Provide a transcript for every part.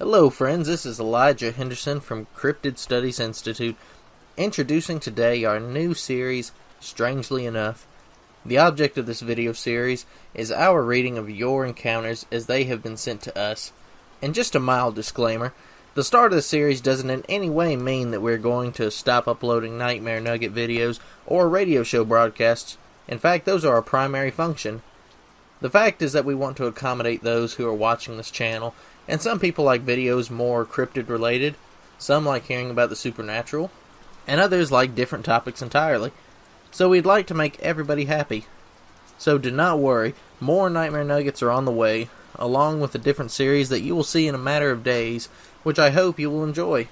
Hello friends, this is Elijah Henderson from Cryptid Studies Institute, introducing today our new series, Strangely Enough. The object of this video series is our reading of your encounters as they have been sent to us. And just a mild disclaimer, the start of the series doesn't in any way mean that we're going to stop uploading Nightmare Nugget videos or radio show broadcasts. In fact, those are our primary function. The fact is that we want to accommodate those who are watching this channel, and some people like videos more cryptid related, some like hearing about the supernatural, and others like different topics entirely. So we'd like to make everybody happy. So do not worry, more Nightmare Nuggets are on the way, along with a different series that you will see in a matter of days, which I hope you will enjoy.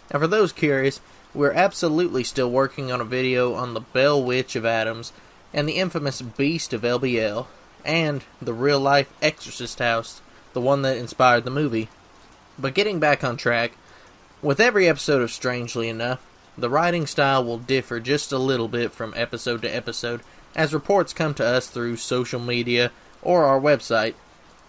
And for those curious, we're absolutely still working on a video on the Bell Witch of Adams, and the infamous Beast of LBL, and the real-life Exorcist house, the one that inspired the movie. But getting back on track, with every episode of Strangely Enough, the writing style will differ just a little bit from episode to episode, as reports come to us through social media or our website.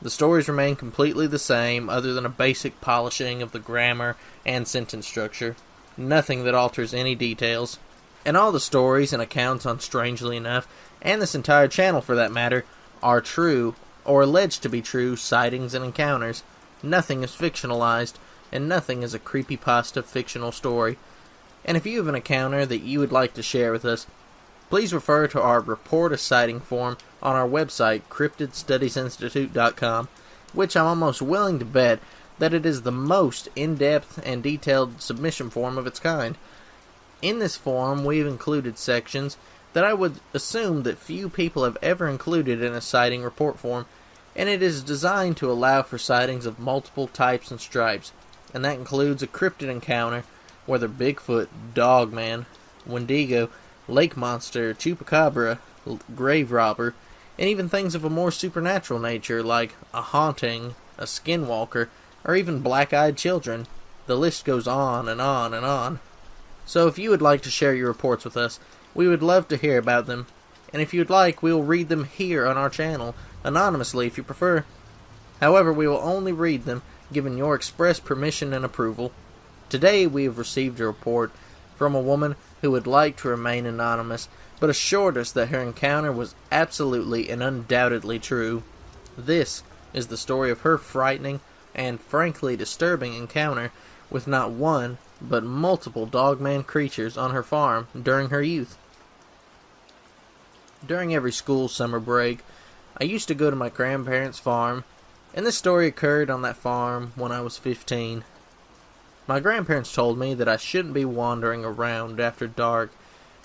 The stories remain completely the same, other than a basic polishing of the grammar and sentence structure. Nothing that alters any details. And all the stories and accounts on Strangely Enough, and this entire channel for that matter, are true, or alleged to be true, sightings and encounters. Nothing is fictionalized, and nothing is a creepypasta fictional story. And if you have an encounter that you would like to share with us, please refer to our Report a Sighting form on our website, cryptidstudiesinstitute.com, which I'm almost willing to bet that it is the most in-depth and detailed submission form of its kind. In this form, we've included sections that I would assume that few people have ever included in a sighting report form, and it is designed to allow for sightings of multiple types and stripes, and that includes a cryptid encounter, whether Bigfoot, Dogman, Wendigo, lake monster, chupacabra, grave robber, and even things of a more supernatural nature like a haunting, a skinwalker, or even black-eyed children. The list goes on and on and on. So if you would like to share your reports with us, we would love to hear about them, and if you'd like, we will read them here on our channel, anonymously if you prefer. However, we will only read them given your express permission and approval. Today we have received a report from a woman who would like to remain anonymous, but assured us that her encounter was absolutely and undoubtedly true. This is the story of her frightening and frankly disturbing encounter with not one, but multiple Dogman creatures on her farm during her youth. During every school summer break, I used to go to my grandparents' farm, and this story occurred on that farm when I was 15. My grandparents told me that I shouldn't be wandering around after dark,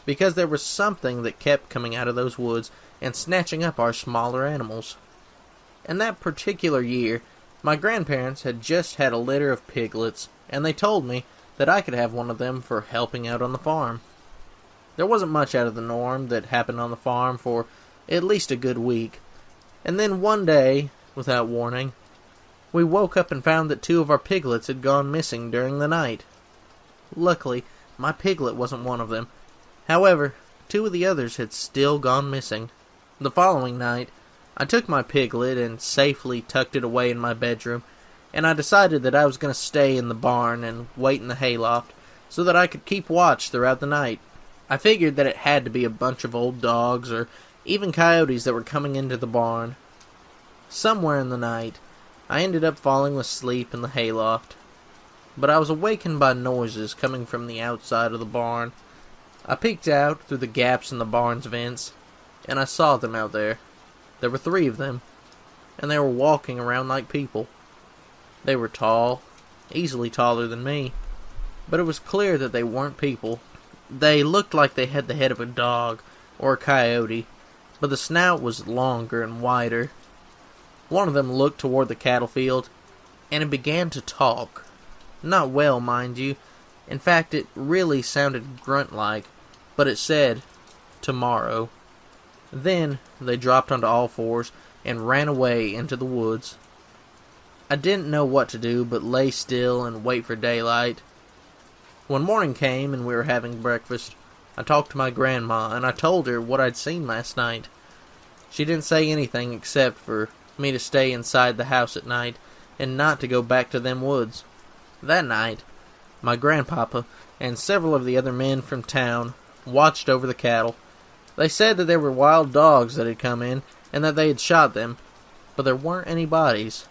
because there was something that kept coming out of those woods and snatching up our smaller animals. And that particular year, my grandparents had just had a litter of piglets, and they told me that I could have one of them for helping out on the farm. There wasn't much out of the norm that happened on the farm for at least a good week, and then one day, without warning, we woke up and found that 2 of our piglets had gone missing during the night. Luckily, my piglet wasn't one of them. However, 2 of the others had still gone missing. The following night, I took my piglet and safely tucked it away in my bedroom, and I decided that I was going to stay in the barn and wait in the hayloft so that I could keep watch throughout the night. I figured that it had to be a bunch of old dogs or even coyotes that were coming into the barn. Somewhere in the night, I ended up falling asleep in the hayloft, but I was awakened by noises coming from the outside of the barn. I peeked out through the gaps in the barn's vents, and I saw them out there. There were 3 of them, and they were walking around like people. They were tall, easily taller than me, but it was clear that they weren't people. They looked like they had the head of a dog or a coyote, but the snout was longer and wider. One of them looked toward the cattle field, and it began to talk. Not well, mind you. In fact, it really sounded grunt-like, but it said, "Tomorrow." Then they dropped onto all fours and ran away into the woods. I didn't know what to do but lay still and wait for daylight. When morning came and we were having breakfast, I talked to my grandma and I told her what I'd seen last night. She didn't say anything except for me to stay inside the house at night and not to go back to them woods. That night, my grandpapa and several of the other men from town watched over the cattle. They said that there were wild dogs that had come in and that they had shot them, but there weren't any bodies.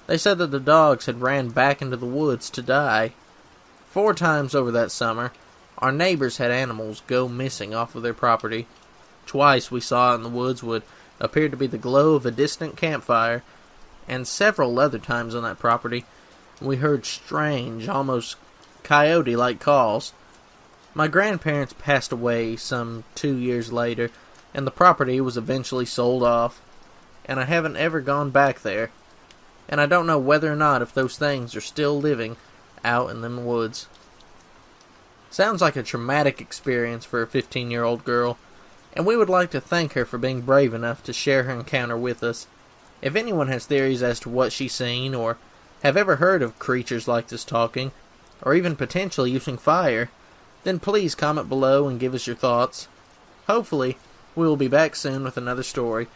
They said that the dogs had ran back into the woods to die. 4 times over that summer, our neighbors had animals go missing off of their property. Twice we saw in the woods what appeared to be the glow of a distant campfire, and several other times on that property we heard strange, almost coyote-like calls. My grandparents passed away some 2 years later, and the property was eventually sold off, and I haven't ever gone back there, and I don't know whether or not if those things are still living out in them woods. Sounds like a traumatic experience for a 15-year-old girl, and we would like to thank her for being brave enough to share her encounter with us. If anyone has theories as to what she's seen, or have ever heard of creatures like this talking, or even potentially using fire, then please comment below and give us your thoughts. Hopefully, we will be back soon with another story,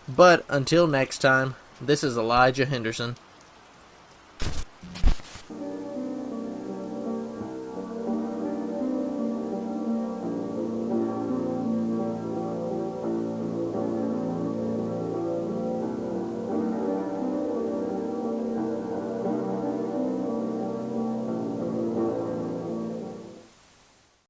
but until next time, this is Elijah Henderson.